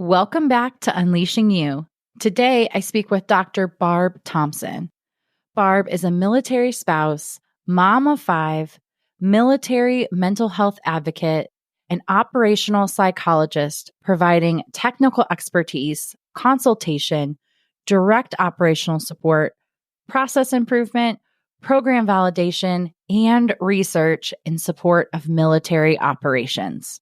Welcome back to Unleashing You. Today, I speak with Dr. Barb Thompson. Barb is a military spouse, mom of 5, military mental health advocate, and operational psychologist, providing technical expertise, consultation, direct operational support, process improvement, program validation, and research in support of military operations.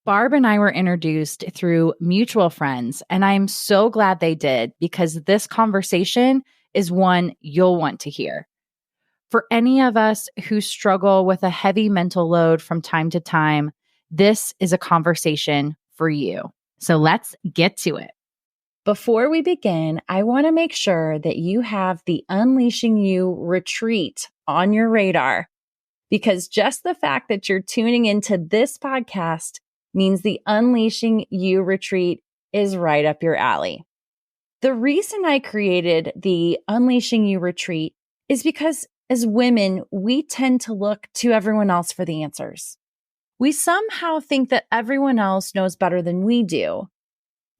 Barb and I were introduced through mutual friends, and I'm so glad they did because this conversation is one you'll want to hear. For any of us who struggle with a heavy mental load from time to time, this is a conversation for you. So let's get to it. Before we begin, I want to make sure that you have the Unleashing You retreat on your radar, because just the fact that you're tuning into this podcast means the Unleashing You retreat is right up your alley. The reason I created the Unleashing You retreat is because as women, we tend to look to everyone else for the answers. We somehow think that everyone else knows better than we do,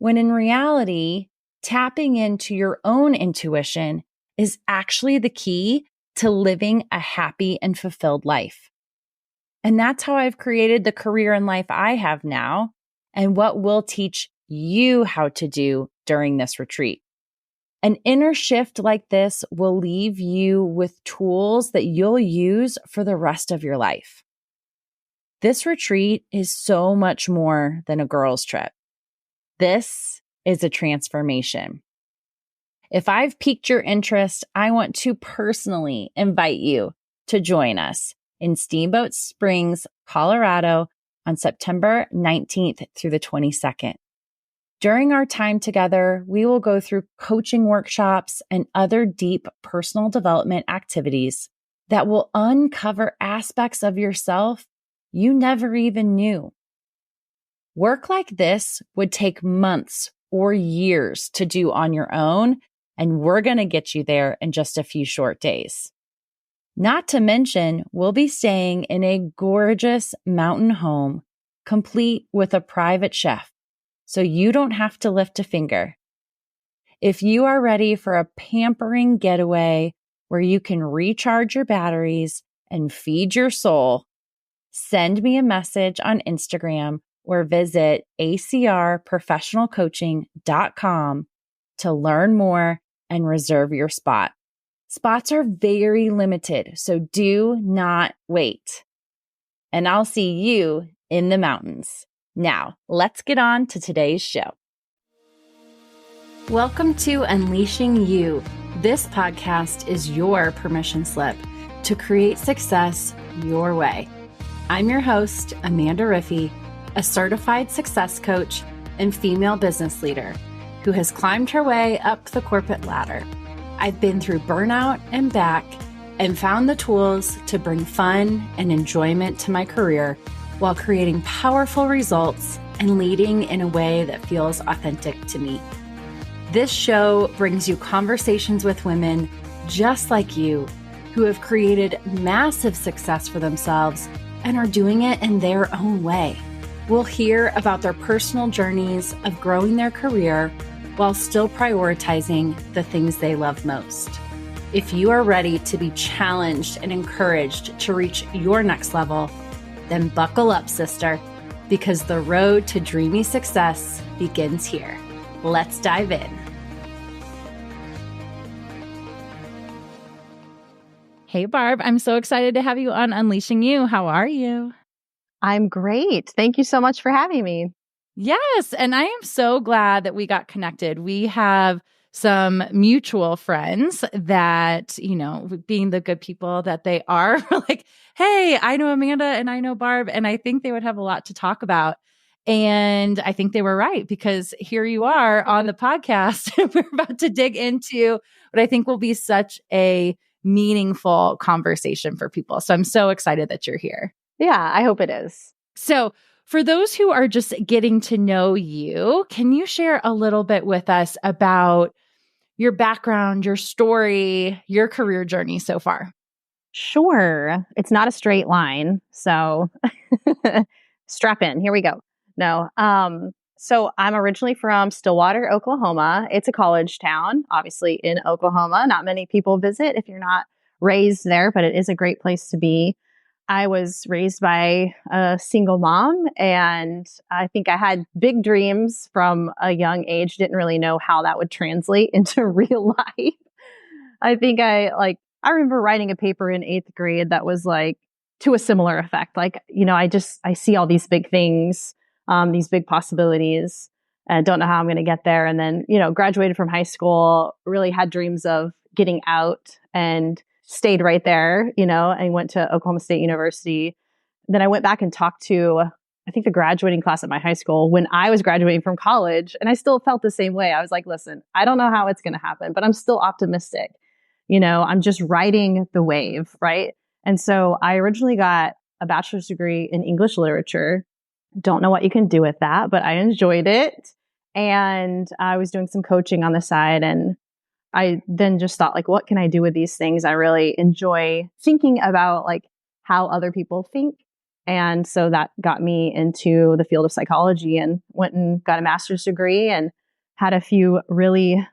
when in reality, tapping into your own intuition is actually the key to living a happy and fulfilled life. And that's how I've created the career and life I have now, and what we'll teach you how to do during this retreat. An inner shift like this will leave you with tools that you'll use for the rest of your life. This retreat is so much more than a girls' trip. This is a transformation. If I've piqued your interest, I want to personally invite you to join us in Steamboat Springs, Colorado on September 19th through the 22nd. During our time together, we will go through coaching workshops and other deep personal development activities that will uncover aspects of yourself you never even knew. Work like this would take months or years to do on your own, and we're going to get you there in just a few short days. Not to mention, we'll be staying in a gorgeous mountain home, complete with a private chef, so you don't have to lift a finger. If you are ready for a pampering getaway where you can recharge your batteries and feed your soul, send me a message on Instagram or visit acrprofessionalcoaching.com to learn more and reserve your spot. Spots are very limited, so do not wait. And I'll see you in the mountains. Now, let's get on to today's show. Welcome to Unleashing You. This podcast is your permission slip to create success your way. I'm your host, Amanda Riffey, a certified success coach and female business leader who has climbed her way up the corporate ladder. I've been through burnout and back and found the tools to bring fun and enjoyment to my career while creating powerful results and leading in a way that feels authentic to me. This show brings you conversations with women just like you who have created massive success for themselves and are doing it in their own way. We'll hear about their personal journeys of growing their career while still prioritizing the things they love most. If you are ready to be challenged and encouraged to reach your next level, then buckle up, sister, because the road to dreamy success begins here. Let's dive in. Hey, Barb, I'm so excited to have you on Unleashing You. How are you? I'm great. Thank you so much for having me. Yes. And I am so glad that we got connected. We have some mutual friends that, being the good people that they are, like, hey, I know Amanda and I know Barb, and I think they would have a lot to talk about. And I think they were right, because here you are on the podcast. We're about to dig into what I think will be such a meaningful conversation for people. So I'm so excited that you're here. Yeah, I hope it is. So for those who are just getting to know you, can you share a little bit with us about your background, your story, your career journey so far? Sure. It's not a straight line. So strap in. Here we go. No. So I'm originally from Stillwater, Oklahoma. It's a college town, obviously in Oklahoma. Not many people visit if you're not raised there, but it is a great place to be. I was raised by a single mom, and I think I had big dreams from a young age. Didn't really know how that would translate into real life. I think I remember writing a paper in 8th grade that was like to a similar effect. Like, I see all these big things, these big possibilities, and don't know how I'm going to get there. And then, graduated from high school, really had dreams of getting out and stayed right there, and went to Oklahoma State University. Then I went back and talked to, I think, the graduating class at my high school when I was graduating from college. And I still felt the same way. I was like, listen, I don't know how it's going to happen, but I'm still optimistic. I'm just riding the wave, right? And so I originally got a bachelor's degree in English literature. Don't know what you can do with that, but I enjoyed it. And I was doing some coaching on the side. And I then just thought, like, what can I do with these things? I really enjoy thinking about like how other people think. And so that got me into the field of psychology and went and got a master's degree and had a few really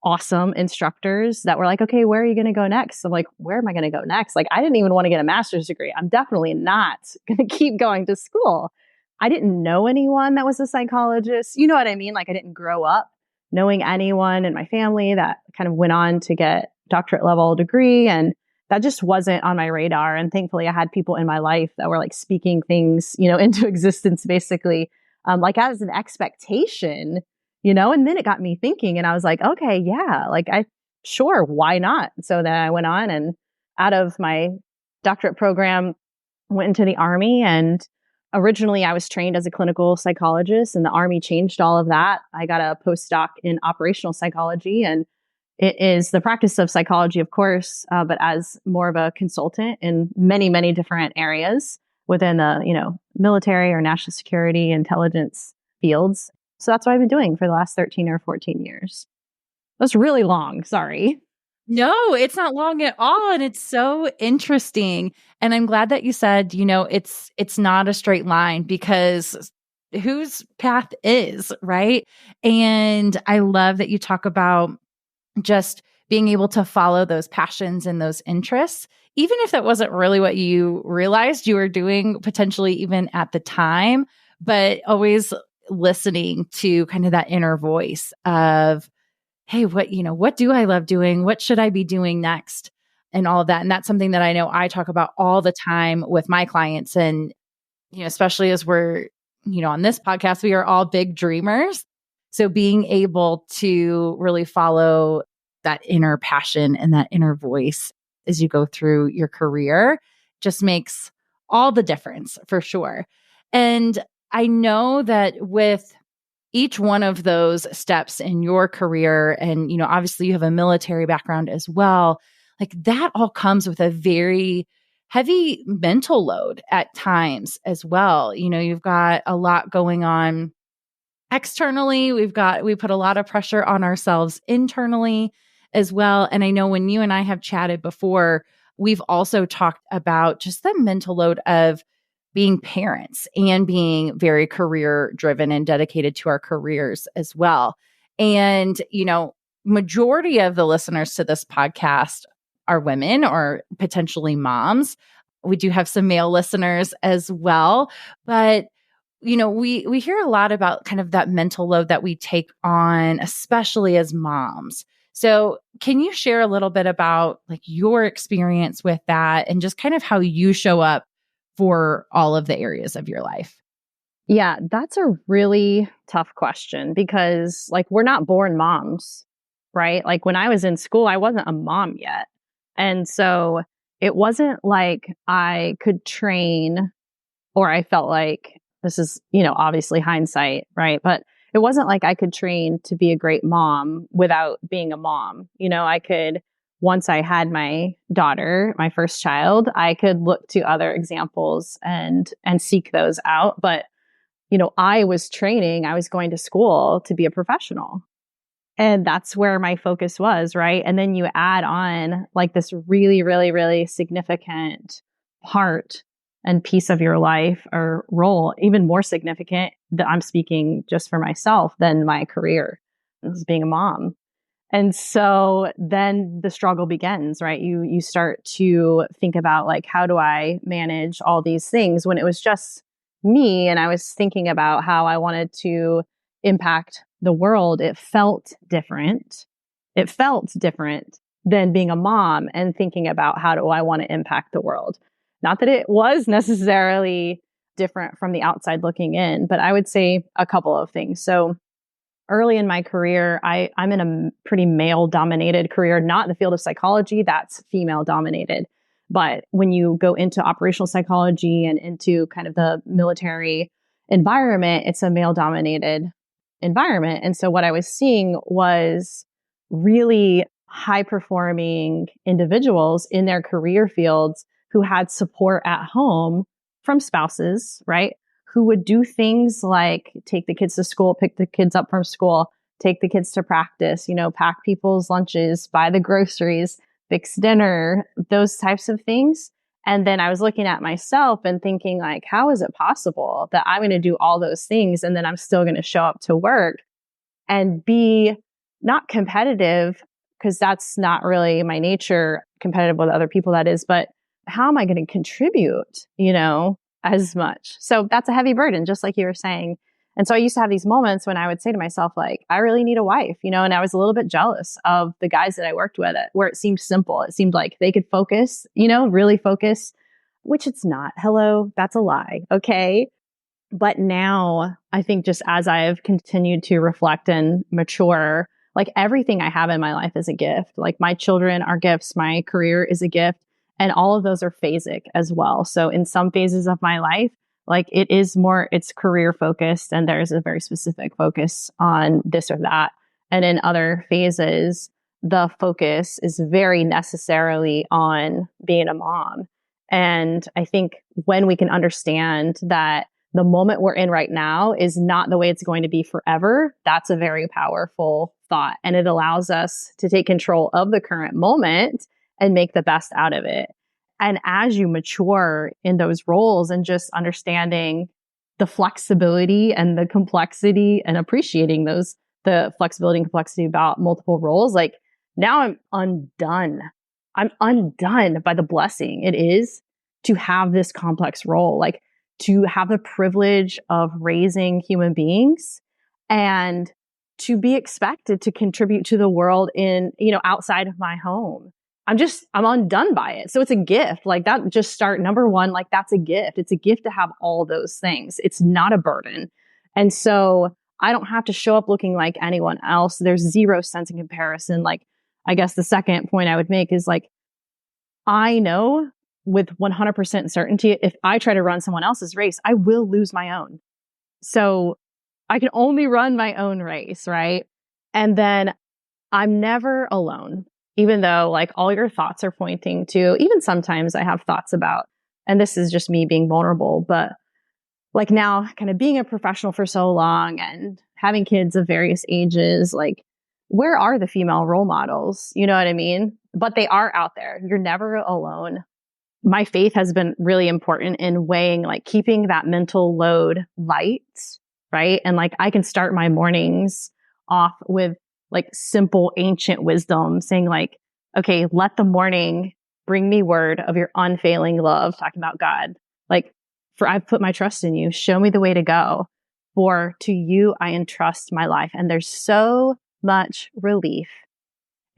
awesome instructors that were like, okay, where are you going to go next? I'm like, where am I going to go next? Like, I didn't even want to get a master's degree. I'm definitely not going to keep going to school. I didn't know anyone that was a psychologist. You know what I mean? Like, I didn't grow up knowing anyone in my family that kind of went on to get doctorate level degree. And that just wasn't on my radar. And thankfully I had people in my life that were like speaking things, into existence, basically, like as an expectation, and then it got me thinking and I was like, okay, yeah, like sure, why not? So then I went on and out of my doctorate program, went into the Army. And originally I was trained as a clinical psychologist, and the Army changed all of that. I got a postdoc in operational psychology, and it is the practice of psychology, of course, but as more of a consultant in many, many different areas within the, military or national security, intelligence fields. So that's what I've been doing for the last 13 or 14 years. That's really long. Sorry. No, it's not long at all. And it's so interesting. And I'm glad that you said, it's not a straight line, because whose path is, right? And I love that you talk about just being able to follow those passions and those interests, even if that wasn't really what you realized you were doing potentially even at the time, but always listening to kind of that inner voice of, hey, what do I love doing? What should I be doing next? And all of that. And that's something that I know I talk about all the time with my clients. And, especially as we're, on this podcast, we are all big dreamers. So being able to really follow that inner passion and that inner voice as you go through your career just makes all the difference for sure. And I know that with each one of those steps in your career, and, obviously you have a military background as well, like that all comes with a very heavy mental load at times as well. You've got a lot going on externally. We put a lot of pressure on ourselves internally as well. And I know when you and I have chatted before, we've also talked about just the mental load of being parents and being very career driven and dedicated to our careers as well. And, majority of the listeners to this podcast are women or potentially moms. We do have some male listeners as well, but we hear a lot about kind of that mental load that we take on, especially as moms. So can you share a little bit about like your experience with that and just kind of how you show up for all of the areas of your life? Yeah, that's a really tough question because like we're not born moms, right? Like when I was in school, I wasn't a mom yet. And so it wasn't like I could train, or I felt like this is, obviously hindsight, right? But it wasn't like I could train to be a great mom without being a mom. I could, once I had my daughter, my first child, I could look to other examples and seek those out. But, I was going to school to be a professional. And that's where my focus was, right? And then you add on like this really, really, really significant part and piece of your life or role even more significant, that I'm speaking just for myself, than my career as being a mom. And so then the struggle begins, right? You start to think about like, how do I manage all these things when it was just me and I was thinking about how I wanted to impact the world. It felt different. It felt different than being a mom and thinking about how do I want to impact the world. Not that it was necessarily different from the outside looking in, but I would say a couple of things. So early in my career, I'm in a pretty male dominated career, not in the field of psychology, that's female dominated. But when you go into operational psychology and into kind of the military environment, it's a male dominated environment. And so what I was seeing was really high performing individuals in their career fields who had support at home from spouses, right? Who would do things like take the kids to school, pick the kids up from school, take the kids to practice, pack people's lunches, buy the groceries, fix dinner, those types of things. And then I was looking at myself and thinking like, how is it possible that I'm going to do all those things and then I'm still going to show up to work and be not competitive, because that's not really my nature, competitive with other people, that is, but how am I going to contribute, as much? So that's a heavy burden, just like you were saying. And so I used to have these moments when I would say to myself, like, I really need a wife, and I was a little bit jealous of the guys that I worked with, where it seemed simple. It seemed like they could focus, really focus, which it's not. Hello, that's a lie. Okay. But now I think just as I've continued to reflect and mature, like everything I have in my life is a gift. Like my children are gifts. My career is a gift. And all of those are phasic as well. So in some phases of my life, like it's career focused and there's a very specific focus on this or that. And in other phases, the focus is very necessarily on being a mom. And I think when we can understand that the moment we're in right now is not the way it's going to be forever, that's a very powerful thought. And it allows us to take control of the current moment and make the best out of it. And as you mature in those roles and just understanding the flexibility and the complexity and appreciating the flexibility and complexity about multiple roles, like now I'm undone. I'm undone by the blessing it is to have this complex role, like to have the privilege of raising human beings and to be expected to contribute to the world in, outside of my home. I'm undone by it. So it's a gift. Like that, just start number one, like that's a gift. It's a gift to have all those things. It's not a burden. And so I don't have to show up looking like anyone else. There's zero sense in comparison. Like, I guess the second point I would make is like, I know with 100% certainty, if I try to run someone else's race, I will lose my own. So I can only run my own race, right? And then I'm never alone. Even though like all your thoughts are pointing to, even sometimes I have thoughts about, and this is just me being vulnerable, but like now kind of being a professional for so long and having kids of various ages, like where are the female role models? You know what I mean? But they are out there. You're never alone. My faith has been really important in weighing, like keeping that mental load light, right? And like I can start my mornings off with like simple ancient wisdom saying like, okay, let the morning bring me word of your unfailing love, talking about God. Like, for I've put my trust in you, show me the way to go. For to you, I entrust my life. And there's so much relief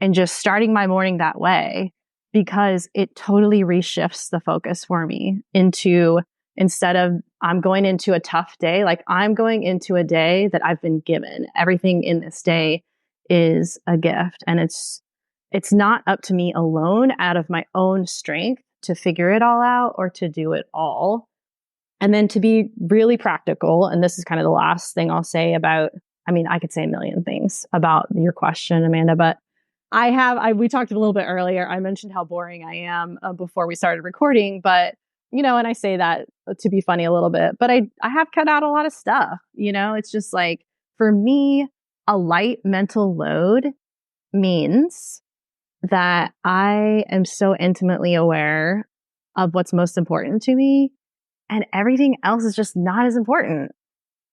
in just starting my morning that way, because it totally reshifts the focus for me into, instead of I'm going into a tough day, like I'm going into a day that I've been given. Everything in this day is a gift. And it's not up to me alone out of my own strength to figure it all out or to do it all. And then to be really practical, and this is kind of the last thing I'll say about, I could say a million things about your question, Amanda, but we talked a little bit earlier. I mentioned how boring I am before we started recording, but and I say that to be funny a little bit, but I have cut out a lot of stuff. It's just like, for me, a light mental load means that I am so intimately aware of what's most important to me and everything else is just not as important.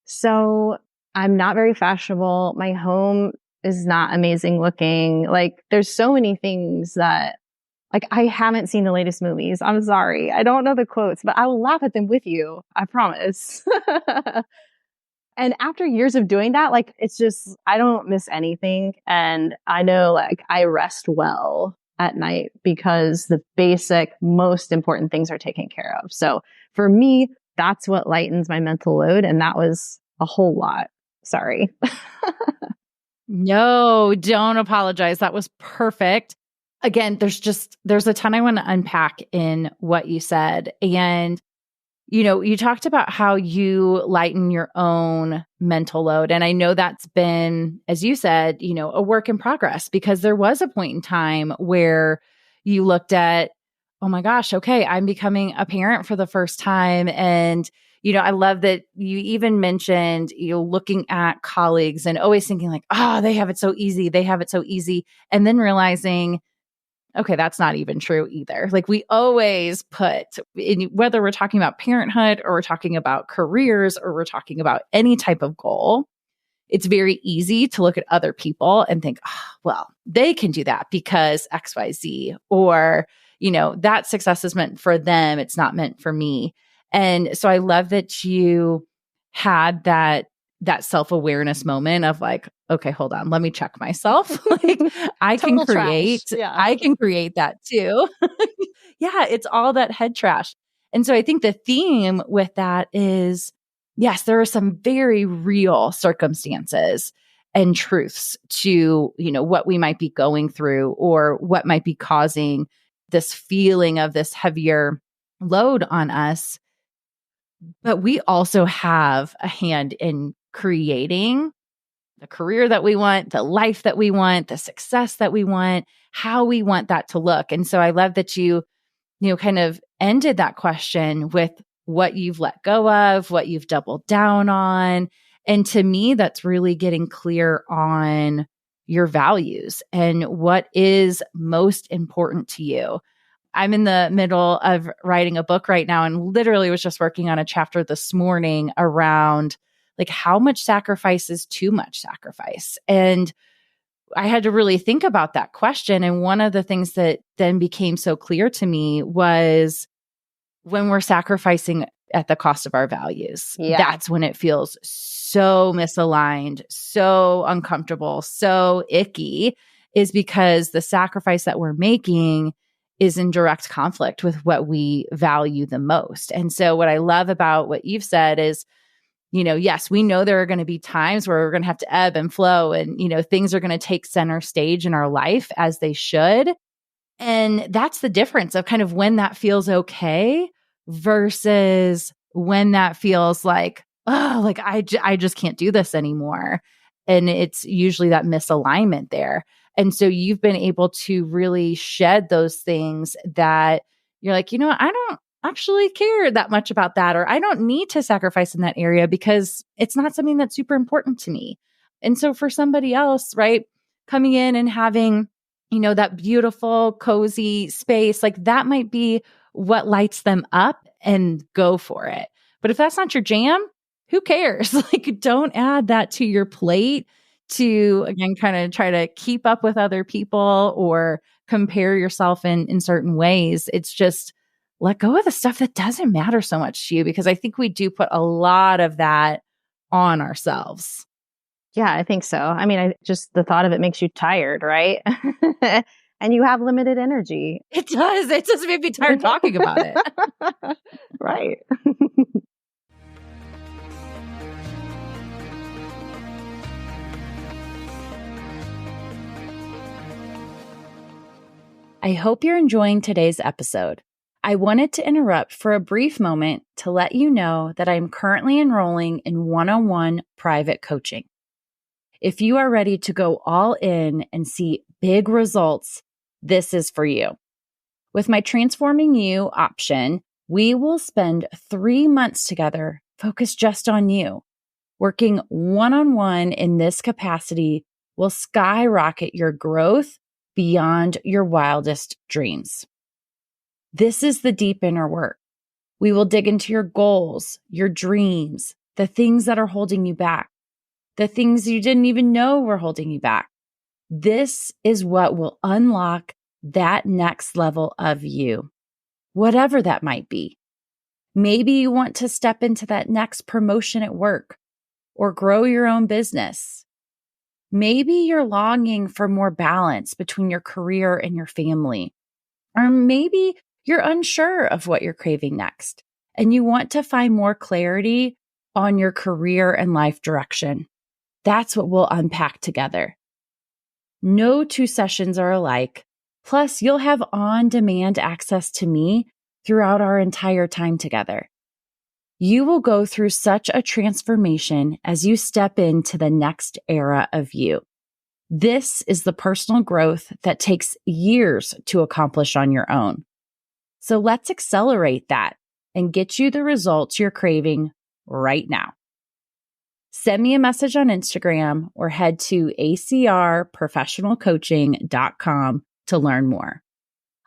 So I'm not very fashionable. My home is not amazing looking. Like there's so many things that like I haven't seen the latest movies. I'm sorry. I don't know the quotes, but I will laugh at them with you. I promise. And after years of doing that, like it's just, I don't miss anything. And I know like I rest well at night because the basic, most important things are taken care of. So for me, that's what lightens my mental load. And that was a whole lot. Sorry. No, don't apologize. That was perfect. Again, there's a ton I want to unpack in what you said. And you talked about how you lighten your own mental load. And I know that's been, as you said, a work in progress, because there was a point in time where you looked at, oh my gosh, okay, I'm becoming a parent for the first time. And, I love that you even mentioned, looking at colleagues and always thinking like, oh, they have it so easy. They have it so easy. And then realizing, okay, that's not even true either. Like we always put, whether we're talking about parenthood or we're talking about careers or we're talking about any type of goal, it's very easy to look at other people and think, oh, well, they can do that because XYZ, or, that success is meant for them. It's not meant for me. And so I love that you had that self-awareness moment of like, okay, hold on, let me check myself. Like I can create, I can create that too. Yeah, it's all that head trash. And so I think the theme with that is, yes, there are some very real circumstances and truths to, what we might be going through or what might be causing this feeling of this heavier load on us. But we also have a hand in creating the career that we want, the life that we want, the success that we want, how we want that to look. And so I love that you kind of ended that question with what you've let go of, what you've doubled down on. And to me, that's really getting clear on your values and what is most important to you. I'm in the middle of writing a book right now and literally was just working on a chapter this morning around like how much sacrifice is too much sacrifice. And I had to really think about that question. And one of the things that then became so clear to me was when we're sacrificing at the cost of our values, that's when it feels so misaligned, so uncomfortable, so icky, is because the sacrifice that we're making is in direct conflict with what we value the most. And so what I love about what you've said is, yes, we know there are going to be times where we're going to have to ebb and flow and, things are going to take center stage in our life as they should. And that's the difference of kind of when that feels okay versus when that feels like, oh, like I just can't do this anymore. And it's usually that misalignment there. And so you've been able to really shed those things that you're like, I don't actually care that much about that, or I don't need to sacrifice in that area because it's not something that's super important to me. And so for somebody else, right, coming in and having, that beautiful, cozy space, like that might be what lights them up and go for it. But if that's not your jam, who cares? Like, don't add that to your plate to, again, kind of try to keep up with other people or compare yourself in certain ways. It's just let go of the stuff that doesn't matter so much to you, because I think we do put a lot of that on ourselves. Yeah, I think so. I mean, just the thought of it makes you tired, right? And you have limited energy. It does. It just makes me tired talking about it. Right. I hope you're enjoying today's episode. I wanted to interrupt for a brief moment to let you know that I'm currently enrolling in one-on-one private coaching. If you are ready to go all in and see big results, this is for you. With my Transforming You option, we will spend 3 months together focused just on you. Working one-on-one in this capacity will skyrocket your growth beyond your wildest dreams. This is the deep inner work. We will dig into your goals, your dreams, the things that are holding you back, the things you didn't even know were holding you back. This is what will unlock that next level of you, whatever that might be. Maybe you want to step into that next promotion at work or grow your own business. Maybe you're longing for more balance between your career and your family. Or maybe you're unsure of what you're craving next and you want to find more clarity on your career and life direction. That's what we'll unpack together. No two sessions are alike. Plus, you'll have on-demand access to me throughout our entire time together. You will go through such a transformation as you step into the next era of you. This is the personal growth that takes years to accomplish on your own. So let's accelerate that and get you the results you're craving right now. Send me a message on Instagram or head to acrprofessionalcoaching.com to learn more.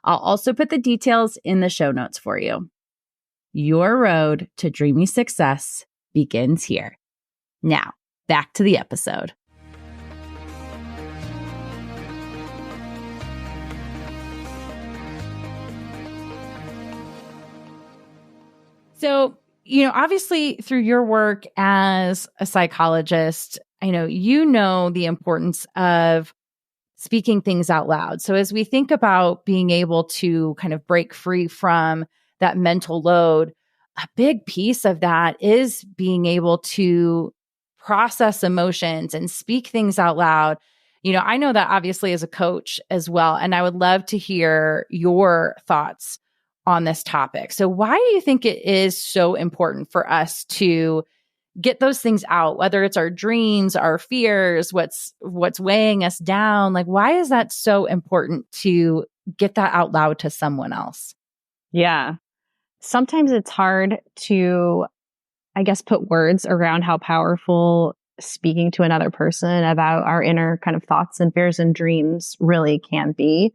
I'll also put the details in the show notes for you. Your road to dreamy success begins here. Now, back to the episode. So, obviously through your work as a psychologist, I know the importance of speaking things out loud. So as we think about being able to kind of break free from that mental load, a big piece of that is being able to process emotions and speak things out loud. I know that obviously as a coach as well, and I would love to hear your thoughts on this topic. So why do you think it is so important for us to get those things out, whether it's our dreams, our fears, what's weighing us down? Like, why is that so important to get that out loud to someone else? Yeah. Sometimes it's hard to, put words around how powerful speaking to another person about our inner kind of thoughts and fears and dreams really can be.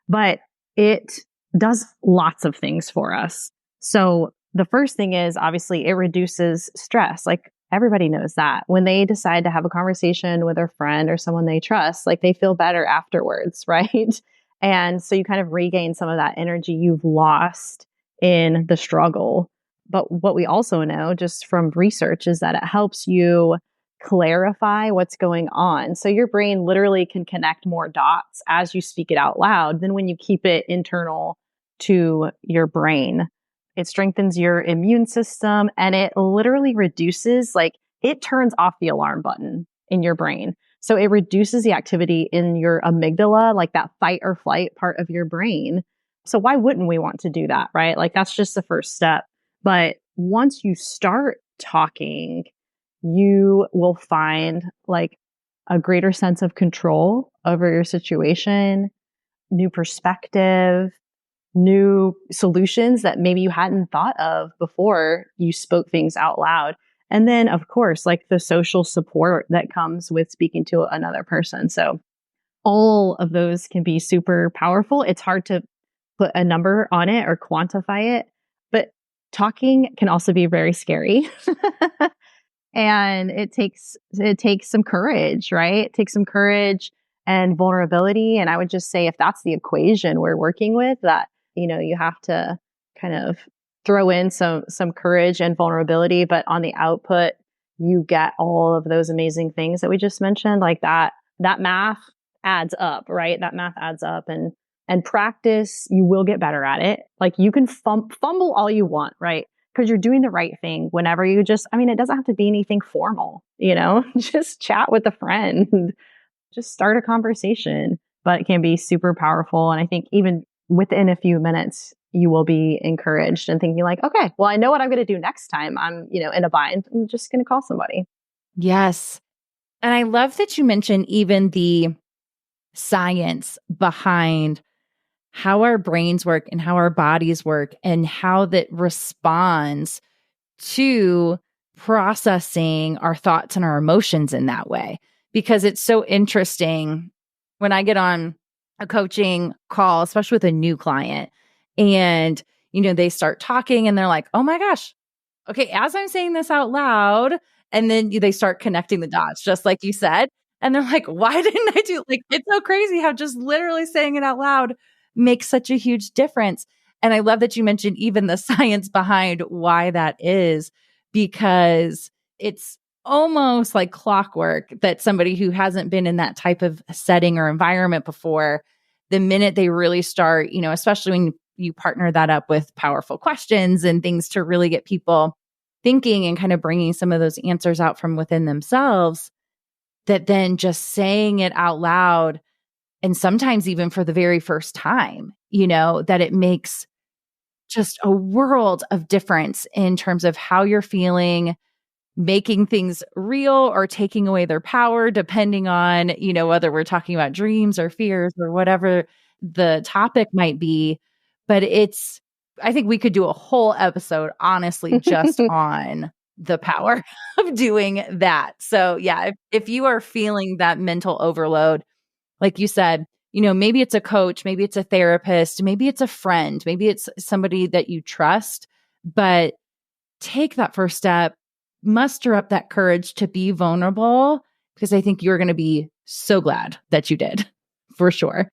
But it does lots of things for us. So the first thing is obviously it reduces stress. Like everybody knows that when they decide to have a conversation with their friend or someone they trust, like they feel better afterwards, right? And so you kind of regain some of that energy you've lost in the struggle. But what we also know just from research is that it helps you clarify what's going on. So your brain literally can connect more dots as you speak it out loud than when you keep it internal to your brain. It strengthens your immune system and it literally reduces, it turns off the alarm button in your brain. So it reduces the activity in your amygdala, like that fight or flight part of your brain. So why wouldn't we want to do that, right? Like that's just the first step. But once you start talking, you will find like a greater sense of control over your situation, new perspective, new solutions that maybe you hadn't thought of before you spoke things out loud. And then, of course, like the social support that comes with speaking to another person. So all of those can be super powerful. It's hard to put a number on it or quantify it, but talking can also be very scary. And it takes some courage, right? It takes some courage and vulnerability. And I would just say if that's the equation we're working with, that, you have to kind of throw in some courage and vulnerability, but on the output, you get all of those amazing things that we just mentioned, like that math adds up, right? That math adds up and practice, you will get better at it. Like you can fumble all you want, right? Because you're doing the right thing whenever you it doesn't have to be anything formal, just chat with a friend, just start a conversation, but it can be super powerful. And I think even within a few minutes, you will be encouraged and thinking like, okay, well, I know what I'm going to do next time I'm, in a bind. I'm just going to call somebody. Yes. And I love that you mentioned even the science behind how our brains work and how our bodies work and how that responds to processing our thoughts and our emotions in that way. Because it's so interesting when I get on a coaching call, especially with a new client, and they start talking and they're like, oh my gosh, okay, as I'm saying this out loud, and then they start connecting the dots, just like you said. And they're like, why didn't I do like, it's so crazy how just literally saying it out loud makes such a huge difference. And I love that you mentioned even the science behind why that is, because it's almost like clockwork that somebody who hasn't been in that type of setting or environment before, the minute they really start, especially when you partner that up with powerful questions and things to really get people thinking and kind of bringing some of those answers out from within themselves, that then just saying it out loud, and sometimes even for the very first time, that it makes just a world of difference in terms of how you're feeling, making things real or taking away their power, depending on, whether we're talking about dreams or fears or whatever the topic might be. But I think we could do a whole episode, honestly, just on the power of doing that. So yeah, if you are feeling that mental overload, like you said, maybe it's a coach, maybe it's a therapist, maybe it's a friend, maybe it's somebody that you trust, but take that first step, muster up that courage to be vulnerable, because I think you're going to be so glad that you did, for sure.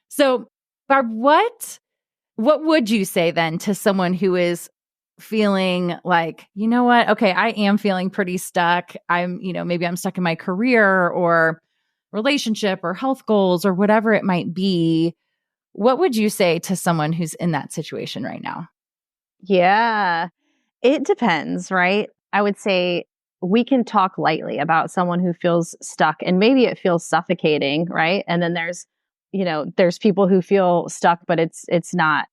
So, Barb, what would you say then to someone who is feeling like, you know what? Okay, I am feeling pretty stuck. Maybe I'm stuck in my career or relationship or health goals or whatever it might be. What would you say to someone who's in that situation right now? Yeah, it depends, right? I would say we can talk lightly about someone who feels stuck and maybe it feels suffocating, right? And then there's people who feel stuck, but it's not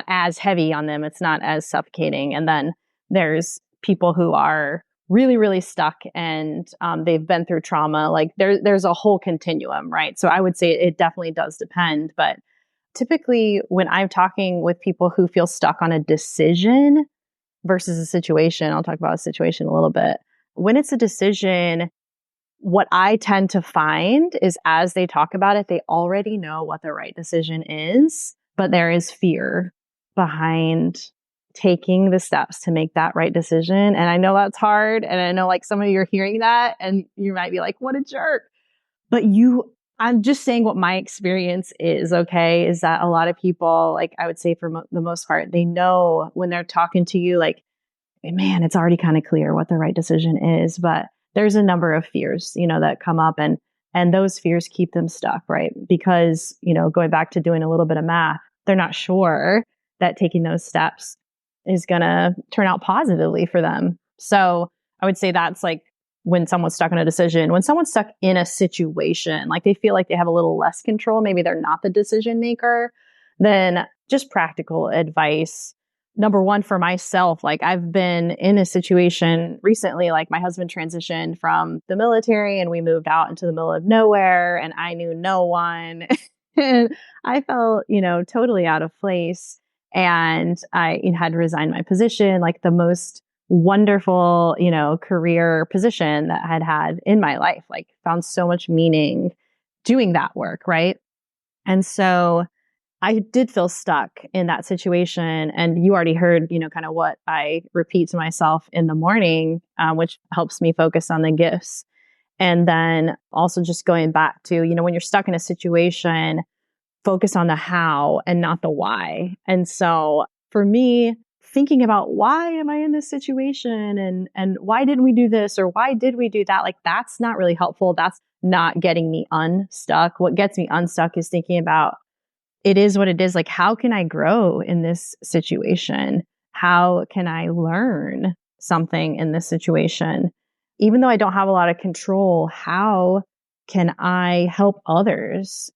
as heavy on them. It's not as suffocating. And then there's people who are really, really stuck and they've been through trauma. Like there's a whole continuum, right? So I would say it definitely does depend. But typically when I'm talking with people who feel stuck on a decision versus a situation, I'll talk about a situation a little bit. When it's a decision, what I tend to find is as they talk about it, they already know what the right decision is, but there is fear behind taking the steps to make that right decision. And I know that's hard. And I know like some of you are hearing that and you might be like, what a jerk. But I'm just saying what my experience is, okay, is that a lot of people, like I would say for the most part, they know when they're talking to you, like, man, it's already kind of clear what the right decision is, but there's a number of fears, that come up and those fears keep them stuck, right? Because, going back to doing a little bit of math, they're not sure that taking those steps is going to turn out positively for them. So I would say that's like when someone's stuck on a decision, when someone's stuck in a situation, like they feel like they have a little less control, maybe they're not the decision maker, then just practical advice. Number one, for myself, like I've been in a situation recently, like my husband transitioned from the military and we moved out into the middle of nowhere and I knew no one and I felt, totally out of place. And I had to resign my position, like the most wonderful, career position that I had had in my life, like found so much meaning doing that work. Right. And so I did feel stuck in that situation. And you already heard, kind of what I repeat to myself in the morning, which helps me focus on the gifts. And then also just going back to, when you're stuck in a situation, focus on the how and not the why. And so for me, thinking about why am I in this situation and why didn't we do this or why did we do that? Like that's not really helpful. That's not getting me unstuck. What gets me unstuck is thinking about it is what it is. Like, how can I grow in this situation? How can I learn something in this situation? Even though I don't have a lot of control, how can I help others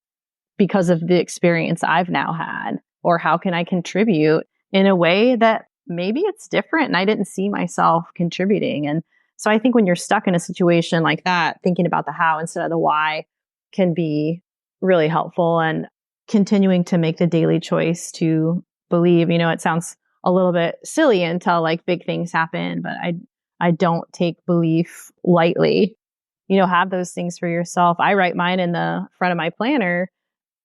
because of the experience I've now had? Or how can I contribute in a way that maybe it's different and I didn't see myself contributing? And so I think when you're stuck in a situation like that, thinking about the how instead of the why can be really helpful. And continuing to make the daily choice to believe, it sounds a little bit silly until like big things happen, but I don't take belief lightly. Have those things for yourself. I write mine in the front of my planner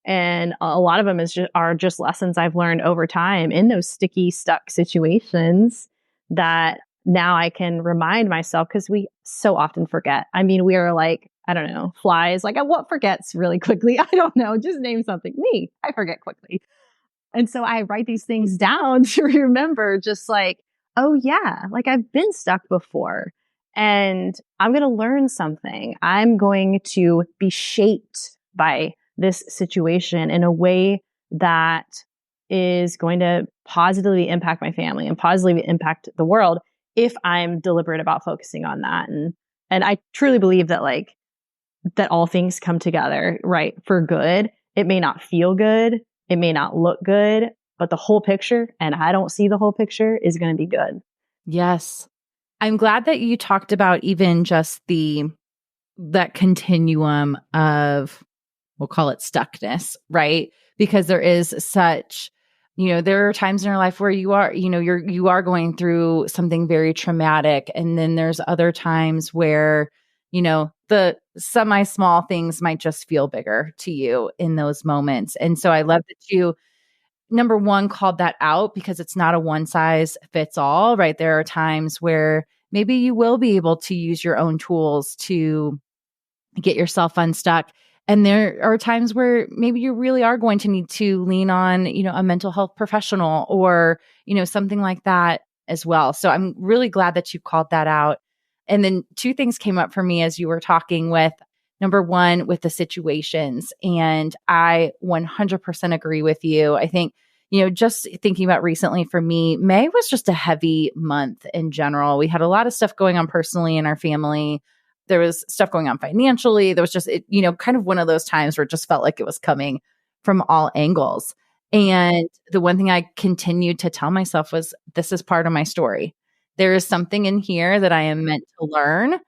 And a lot of them are just lessons I've learned over time in those sticky, stuck situations that now I can remind myself, because we so often forget. I mean, we are like, I don't know, flies. Like, what forgets really quickly? I don't know. Just name something. Me, I forget quickly. And so I write these things down to remember, just like, oh yeah, like I've been stuck before and I'm going to learn something. I'm going to be shaped by this situation in a way that is going to positively impact my family and positively impact the world if I'm deliberate about focusing on that. And I truly believe that that all things come together, right, for good. It may not feel good. It may not look good, but the whole picture, and I don't see the whole picture, is going to be good. Yes. I'm glad that you talked about even just that continuum of, we'll call it stuckness, right? Because there is such, there are times in your life where you are going through something very traumatic. And then there's other times where, the semi-small things might just feel bigger to you in those moments. And so I love that you, number one, called that out, because it's not a one size fits all, right? There are times where maybe you will be able to use your own tools to get yourself unstuck. And there are times where maybe you really are going to need to lean on, a mental health professional or, something like that as well. So I'm really glad that you called that out. And then two things came up for me as you were talking with, number one, with the situations. And I 100% agree with you. I think, just thinking about recently for me, May was just a heavy month in general. We had a lot of stuff going on personally in our family. There was stuff going on financially. There was just, kind of one of those times where it just felt like it was coming from all angles. And the one thing I continued to tell myself was, this is part of my story. There is something in here that I am meant to learn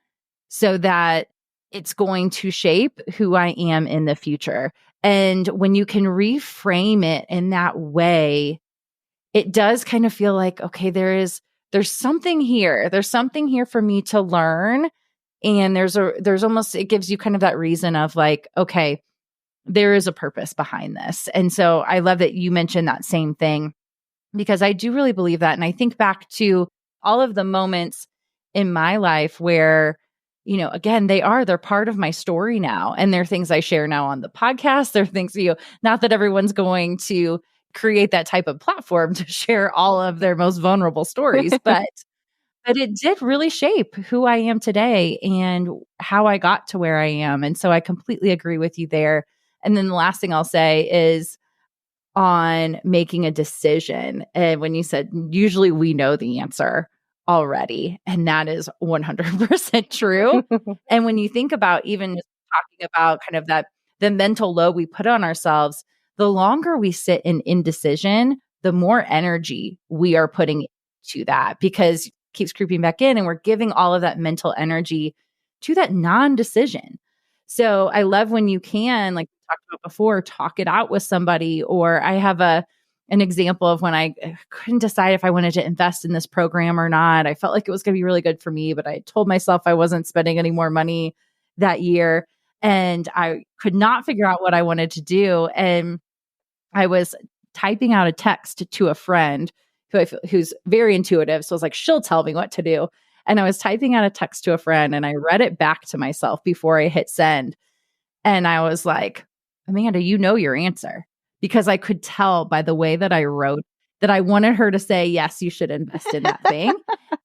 so that it's going to shape who I am in the future. And when you can reframe it in that way, it does kind of feel like, okay, there's something here. There's something here for me to learn. And there's almost, it gives you kind of that reason of like, okay, there is a purpose behind this. And so I love that you mentioned that same thing, because I do really believe that. And I think back to all of the moments in my life where, again, they're part of my story now. And they're things I share now on the podcast. They're things, not that everyone's going to create that type of platform to share all of their most vulnerable stories, but it did really shape who I am today and how I got to where I am. And so I completely agree with you there. And then the last thing I'll say is on making a decision. And when you said, usually we know the answer already, and that is 100% true. And when you think about even talking about kind of the mental load we put on ourselves, the longer we sit in indecision, the more energy we are putting to that, because it keeps creeping back in and we're giving all of that mental energy to that non-decision. So I love when you can, like we talked about before, talk it out with somebody. Or I have an example of when I couldn't decide if I wanted to invest in this program or not. I felt like it was going to be really good for me, but I told myself I wasn't spending any more money that year. And I could not figure out what I wanted to do. And I was typing out a text to a friend who's very intuitive. So I was like, she'll tell me what to do. And I was typing out a text to a friend and I read it back to myself before I hit send. And I was like, Amanda, you know your answer, because I could tell by the way that I wrote that I wanted her to say, yes, you should invest in that thing.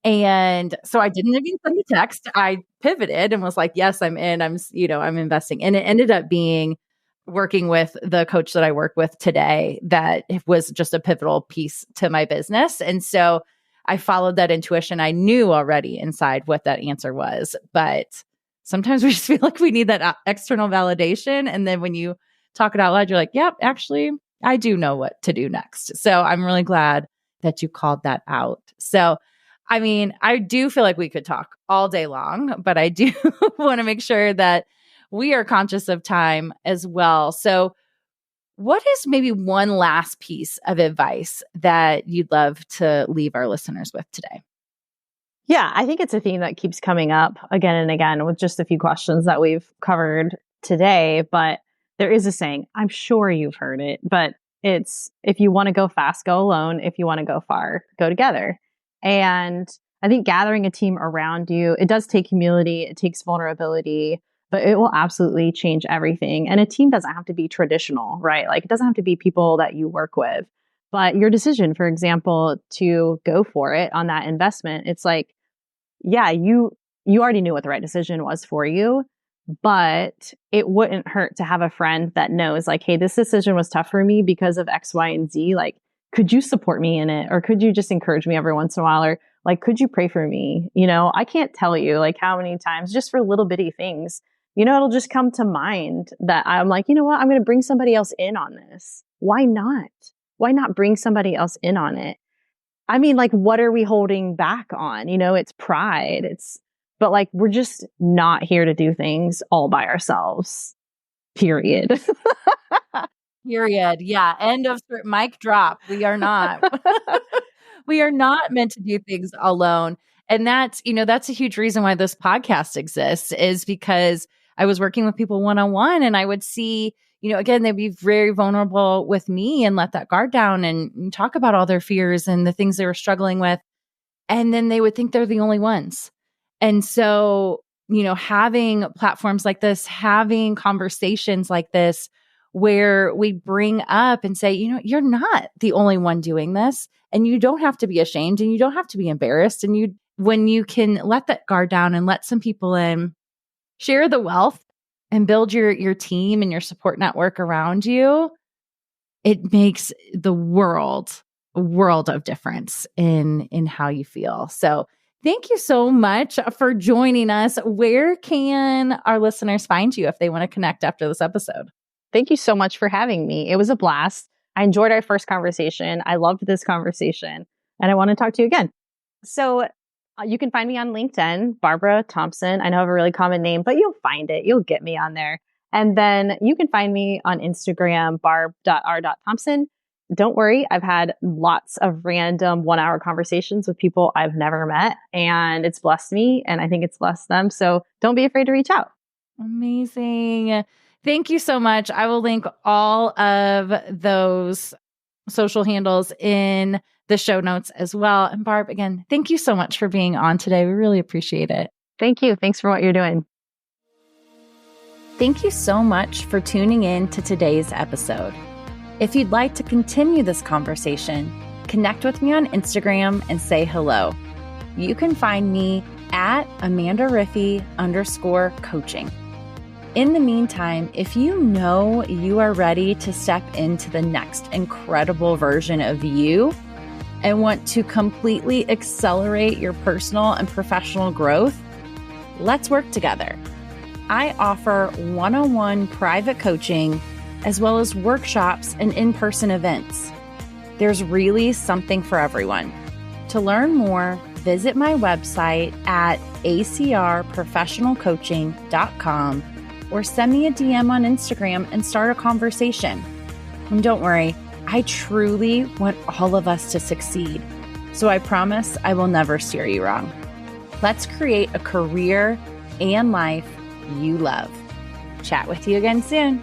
And so I didn't even send the text. I pivoted and was like, yes, I'm in. I'm investing. And it ended up being working with the coach that I work with today that was just a pivotal piece to my business. And so I followed that intuition. I knew already inside what that answer was, but sometimes we just feel like we need that external validation. And then when you talk it out loud, you're like, yep, actually, I do know what to do next. So I'm really glad that you called that out. So, I mean, I do feel like we could talk all day long, but I do want to make sure that we are conscious of time as well. So what is maybe one last piece of advice that you'd love to leave our listeners with today? Yeah, I think it's a theme that keeps coming up again and again with just a few questions that we've covered today. But there is a saying, I'm sure you've heard it, but it's, if you want to go fast, go alone. If you want to go far, go together. And I think gathering a team around you, it does take humility, it takes vulnerability, but it will absolutely change everything. And a team doesn't have to be traditional, right? Like, it doesn't have to be people that you work with, but your decision, for example, to go for it on that investment, it's like, yeah, you already knew what the right decision was for you, but it wouldn't hurt to have a friend that knows, like, hey, this decision was tough for me because of X, Y, and Z. Like, could you support me in it? Or could you just encourage me every once in a while? Or like, could you pray for me? You know, I can't tell you like how many times just for little bitty things, you know, it'll just come to mind that I'm like, you know what? I'm going to bring somebody else in on this. Why not? Why not bring somebody else in on it? I mean, like, what are we holding back on? You know, it's pride. But like, we're just not here to do things all by ourselves. Period. Period. Yeah. End of mic drop. We are not. We are not meant to do things alone. And that's, that's a huge reason why this podcast exists, is because I was working with people one-on-one and I would see, again, they'd be very vulnerable with me and let that guard down and talk about all their fears and the things they were struggling with. And then they would think they're the only ones. And so, having platforms like this, having conversations like this, where we bring up and say, you're not the only one doing this, and you don't have to be ashamed and you don't have to be embarrassed. And when you can let that guard down and let some people in, share the wealth and build your team and your support network around you, it makes the world of difference in how you feel. So thank you so much for joining us. Where can our listeners find you if they want to connect after this episode? Thank you so much for having me. It was a blast. I enjoyed our first conversation. I loved this conversation, and I want to talk to you again. So you can find me on LinkedIn, Barbara Thompson. I know I have a really common name, but you'll find it. You'll get me on there. And then you can find me on Instagram, barb.r.thompson. Don't worry, I've had lots of random 1-hour conversations with people I've never met, and it's blessed me, and I think it's blessed them. So don't be afraid to reach out. Amazing. Thank you so much. I will link all of those social handles in the show notes as well. And Barb, again, thank you so much for being on today. We really appreciate it. Thank you. Thanks for what you're doing. Thank you so much for tuning in to today's episode. If you'd like to continue this conversation, connect with me on Instagram and say hello. You can find me at AmandaRiffy_coaching. In the meantime, if you know you are ready to step into the next incredible version of you and want to completely accelerate your personal and professional growth, let's work together. I offer one-on-one private coaching as well as workshops and in-person events. There's really something for everyone. To learn more, visit my website at acrprofessionalcoaching.com or send me a DM on Instagram and start a conversation. And don't worry, I truly want all of us to succeed. So I promise I will never steer you wrong. Let's create a career and life you love. Chat with you again soon.